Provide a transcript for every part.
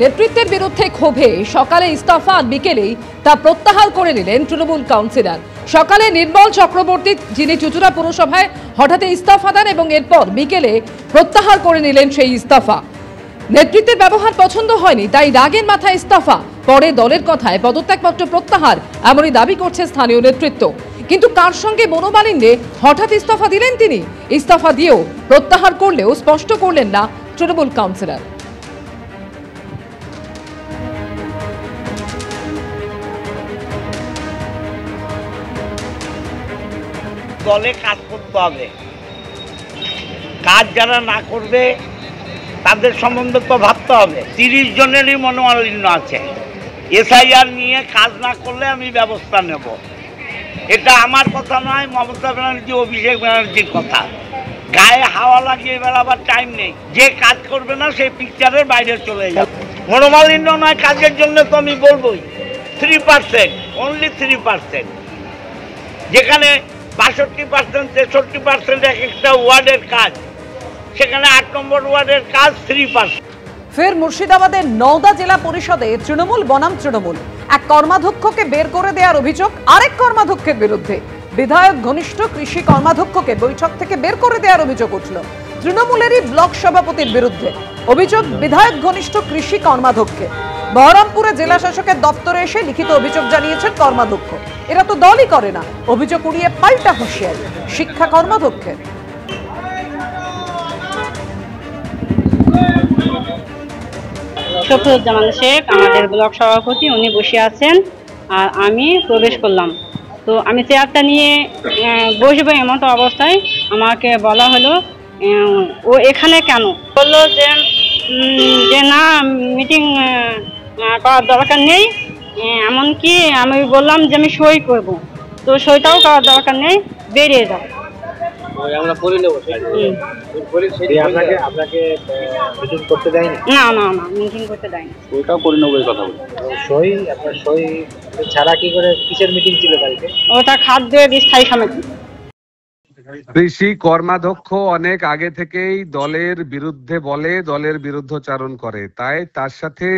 নেতৃত্বের বিরুদ্ধে ক্ষোভে সকালে ইস্তফা আর বিকেলেই তা প্রত্যাহার করে নিলেন তৃণমূল কাউন্সিলর। সকালে নির্মল চক্রবর্তী, যিনি চুঁচুড়া পুরসভায় হঠাৎ ইস্তফা দেন এবং এরপর বিকেলে প্রত্যাহার করে নিলেন সেই ইস্তফা। নেতৃত্বের ব্যবহার পছন্দ হয়নি, তাই রাগের মাথায় ইস্তফা। পরে দলের কথায় পদত্যাগপত্র প্রত্যাহার এমনই দাবি করছে স্থানীয় নেতৃত্ব। কিন্তু কার সঙ্গে মনোমালিন্যে হঠাৎ ইস্তফা দিলেন তিনি? ইস্তফা দিয়েও প্রত্যাহার করলেও স্পষ্ট করলেন না তৃণমূল কাউন্সিলর। দলে কাজ করতে হবে, কাজ যারা না করবে তাদের সম্বন্ধে তো ভাবতে হবে। 30 জনেরই মনোমালিন্য আছে। এসআইআর নিয়ে কাজ না করলে আমি ব্যবস্থা নেব। এটা আমার কথা নয়, মমতা ব্যানার্জি, অভিষেক ব্যানার্জির কথা। গায়ে হাওয়া লাগিয়ে বেড়াবার টাইম নেই। যে কাজ করবে না সেই পিকচারের বাইরে চলে যাবে। মনোমালিন্য নয়, কাজের জন্য তো আমি বলবোই। 3%, অনলি 3%, যেখানে 62%, 63% এক একটা ওয়ার্ডের কাজ, সেখানে 8 নম্বর ওয়ার্ডের কাজ 3%। ফের মুর্শিদাবাদের নওদা জেলা পরিষদে তৃণমূল বনাম তৃণমূল এক কর্মাধ্যক্ষকে বের করে দেওয়ার অভিযোগ আরেক কর্মাধ্যক্ষের বিরুদ্ধে। বিধায়ক ঘনিষ্ঠ কৃষি কর্মাধ্যক্ষকে বৈঠক থেকে বের করে দেওয়ার অভিযোগ উঠল তৃণমূলেরই ব্লক সভাপতির বিরুদ্ধে। অভিযোগ বিধায়ক ঘনিষ্ঠ কৃষি কর্মাধ্যক্ষে। বহরমপুরে জেলা শাসকের দপ্তরে এসে লিখিত অভিযোগ জানিয়েছেন কর্মাধ্যক্ষ। এরা তো দলই করে না। অভিযোগ উড়িয়ে পাল্টা হুঁশিয়ারি শিক্ষা কর্মাধ্যক্ষের। শফিউজ্জামান শেখ আমাদের ব্লক সভাপতি, উনি বসে আছেন আর আমি প্রবেশ করলাম। তো আমি চেয়ারটা নিয়ে বসবো, এমন তো অবস্থায় আমাকে বলা হলো ও এখানে কেন। বললো যে না, মিটিং করার দরকার নেই। এমনকি আমি বললাম যে আমি সই করব, তো সইটাও করার দরকার নেই, বেরিয়ে যাও। ওটা খাদ্য স্থায়ী সমিতি। কৃষি কর্মাধ্যক্ষ অনেক আগে থেকেই দলের বিরুদ্ধে বলে, দলের বিরুদ্ধাচরণ করে, তাই তার সাথে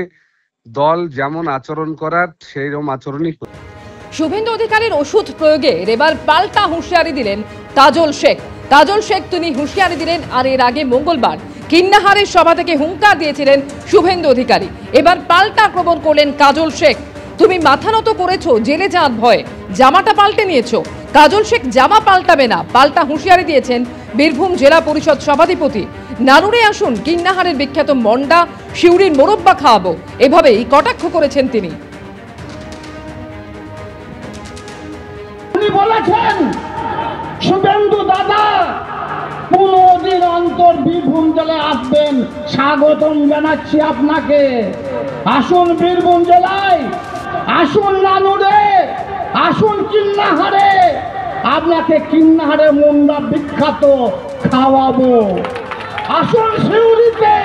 দল যেমন আচরণ করার সেইরকম আচরণই। শুভেন্দু অধিকারীর ওষুধ প্রয়োগের এবার পাল্টা হুঁশিয়ারি দিলেন কাজল শেখ। তিনি হুঁশিয়ারি দিলেন। আর এর আগে মঙ্গলবার কিন্নাহারের সভা থেকে হুঙ্কার দিয়েছিলেন শুভেন্দু অধিকারী। এবার পাল্টা আক্রমণ করলেন কাজল শেখ। তুমি মাথা নত করেছো জেলে যাওয়ার ভয়ে, জামাটা পাল্টে নিয়েছো। কাজল শেখ জামা পাল্টাবে না, পাল্টা হুঁশিয়ারি দিয়েছেন বীরভূম জেলা পরিষদ সভাধিপতি। নানুরে আসুন, কিন্নাহারের বিখ্যাত মন্ডা শিউরির মোরব্বা খাওয়াবো, এভাবেই কটাক্ষ করেছেন তিনি। বলেছেন শুভেন্দু দাদা 15 দিন অন্তর বীরভূম জেলায় আসবেন, স্বাগতম জানাচ্ছি আপনাকে। আসুন বীরভূম জেলায়, আসুন নানুরে, আসুন কিন্নাহারে, আপনাকে কিন্নাহারে মুন্ডা বিখ্যাত খাওয়াবো। আসুন শিউরিতে,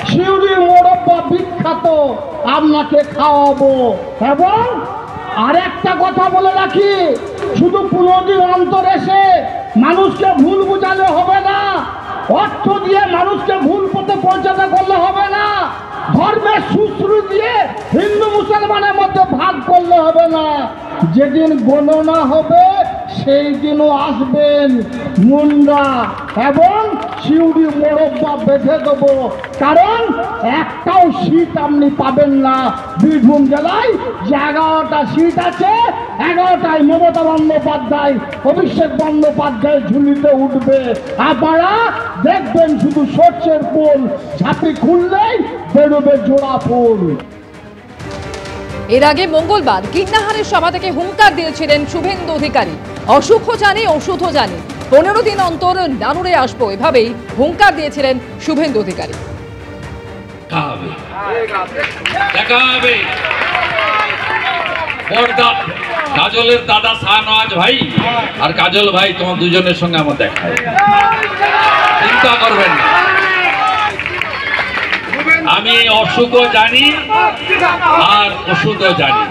শিউরি মোরব্বা বিখ্যাত আপনাকে খাওয়াবো। এবং আর একটা কথা বলে রাখি, শুধু 15 দিন অন্তর এসে মানুষকে ভুল বোঝালে হবে না, অর্থ দিয়ে মানুষকে ভুল পথে পৌঁছাতে করলে হবে না, ধর্মের সুশ্রু দিয়ে হিন্দু মুসলমানের মধ্যে ভাগ করলে হবে না। যেদিন গণনা হবে সেই দিনও আসবেন মুন্ডা এবং শিউরি মোরব্বা বেঁধে দেবো। কারণ একটাও সিট আপনি পাবেন না বীরভূম জেলায়। যে 11টা সিট আছে, 11টায় মমতা বন্দ্যোপাধ্যায়, অভিষেক বন্দ্যোপাধ্যায় ঝুলিতে উঠবে। আপনারা দেখবেন শুধু সর্ষের ফুল, ঝাঁপি খুললেই বেরোবে জোড়া ফুল। এর আগে মঙ্গলবার কিন্নাহারের সভা থেকে হুঙ্কার দিয়েছিলেন শুভেন্দু অধিকারী। অসুখও জানি, ওষুধও জানি, 15 দিন অন্তর নানুরে আসবো, এভাবেই হুঙ্কার দিয়েছিলেন শুভেন্দু অধিকারী। কাজলের দাদা শাহনওয়াজ ভাই আর কাজল ভাই, তোমার দুজনের সঙ্গে আমার দেখা, চিন্তা করবেন না। আমি অসুখও জানি আর ওষুধও জানি,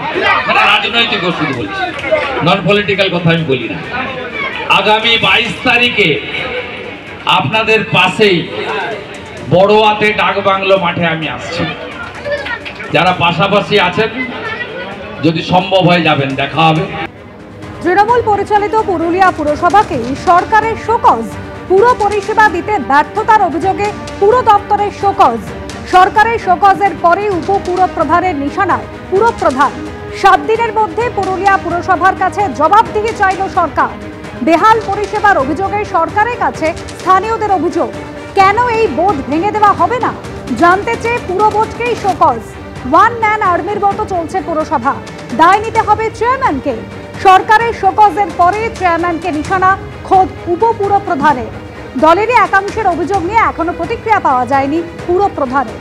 মানে রাজনৈতিক ওষুধ বলছি, নন পলিটিক্যাল কথা আমি বলি না। আগামী 22 তারিখে আপনাদের পাশেই বড়োয়াতে ডাকবাংলো মাঠে আমি আসছি। যারা পাশাপাশি আছেন যদি সম্ভব হয় যাবেন, দেখা হবে। তৃণমূল পরিচালিত পুরুলিয়া পুরসভাকে সরকারের শোকজ, পুরো পরিষেবা দিতে ব্যর্থতার অভিযোগে পুর দপ্তরের শোকজ। সরকারের শোকজের পরে উপপুরপ্রধানের নিশানায় পুরপ্রধান। 7 দিনের মধ্যে পুরুলিয়া পুরসভার কাছে জবাবদিহি চাইল সরকার। বেহাল পরিষেবার অভিযোগে সরকারের কাছে স্থানীয়দের অভিযোগ, কেন এই বোর্ড ভেঙে দেওয়া হবে না জানতে চেয়ে পুরো বোর্ডকেই শোকজ। ওয়ান ম্যান আর্মির মতো চলছে পুরসভা, দায় নিতে হবে চেয়ারম্যানকে। সরকারের শোকজের পরে চেয়ারম্যানকে নিশানা খোদ উপপুরপ্রধানের। দলেরই একাংশের অভিযোগ নিয়ে এখনো প্রতিক্রিয়া পাওয়া যায়নি পুরপ্রধানের।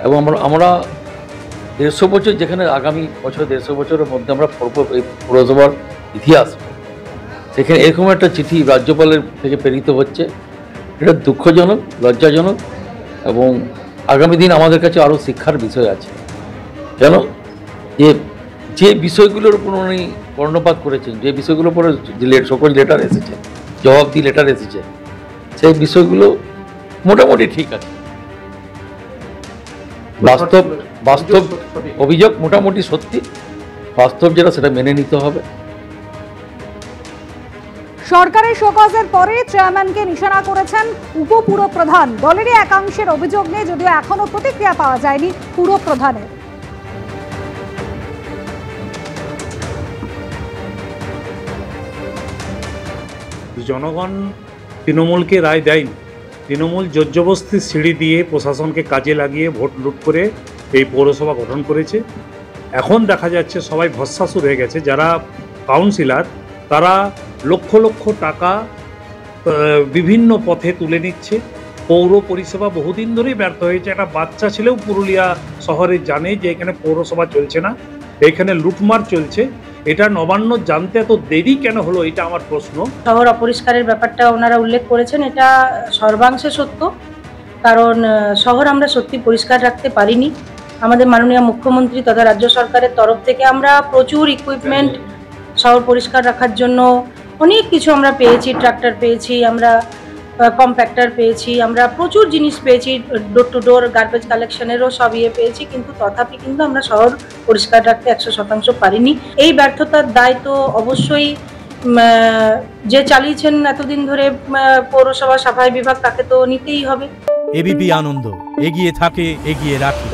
এবং আমরা 150 বছর, যেখানে আগামী বছর 150 বছরের মধ্যে আমরা এই পুরসভার ইতিহাস, সেখানে এরকম একটা চিঠি রাজ্যপালের থেকে প্রেরিত হচ্ছে, এটা দুঃখজনক, লজ্জাজনক এবং আগামী দিন আমাদের কাছে আরও শিক্ষার বিষয় আছে। কেন যে বিষয়গুলোর উপর উনি কর্ণপাত করেছেন, যে বিষয়গুলোর উপরে সকল লেটার এসেছে, জবাবদি লেটার এসেছে, সেই বিষয়গুলো মোটামুটি ঠিক আছে। বাস্তব অভিযোগ মোটামুটি সত্যি, বাস্তব যেটা সেটা মেনে নিতে হবে। সরকারের শোকজের পরে চেয়ারম্যানকে নিশানা করেছেন উপপুরপ্রধান। দলেরই একাংশের অভিযোগ নিয়ে যদিও এখনো প্রতিক্রিয়া পাওয়া যায়নি পুরপ্রধানের। জনগণ তৃণমূলকে রায় দেয়নি। তৃণমূল জোরজবস্তির সিঁড়ি দিয়ে প্রশাসনকে কাজে লাগিয়ে ভোট লুট করে এই পৌরসভা গঠন করেছে। এখন দেখা যাচ্ছে সবাই ভস্মাসুর হয়ে গেছে। যারা কাউন্সিলর তারা লক্ষ লক্ষ টাকা বিভিন্ন পথে তুলে নিচ্ছে। পৌর পরিষেবা বহুদিন ধরেই ব্যর্থ হয়েছে। একটা বাচ্চা ছেলেও পুরুলিয়া শহরে জানে যে এখানে পৌরসভা চলছে না, এখানে লুটমার চলছে। এটা নবান্ন জানতে এত দেরি কেন হলো, এটা আমার প্রশ্ন। শহর অপরিষ্কারের ব্যাপারটা ওনারা উল্লেখ করেছেন, এটা সর্বাংশে সত্য। কারণ শহর আমরা সত্যি পরিষ্কার রাখতে পারিনি। আমাদের মাননীয় মুখ্যমন্ত্রী তথা রাজ্য সরকারের তরফ থেকে আমরা প্রচুর ইকুইপমেন্ট শহর পরিষ্কার রাখার জন্য অনেক কিছু আমরা পেয়েছি। ট্রাক্টর পেয়েছি, আমরা কম্প্যাক্টার পেয়েছি, আমরা প্রচুর জিনিস পেয়েছি, ডোর টু ডোর গার্বেজ কালেকশনেরও সব পেয়েছি, কিন্তু তথাপি কিন্তু আমরা শহর পরিষ্কার রাখতে 100% পারিনি। এই ব্যর্থতার দায় তো অবশ্যই যে চালিয়েছেন এতদিন ধরে পৌরসভা সাফাই বিভাগ, তাকে তো নিতেই হবে। এবিপি আনন্দ, এগিয়ে থাকে, এগিয়ে রাখে।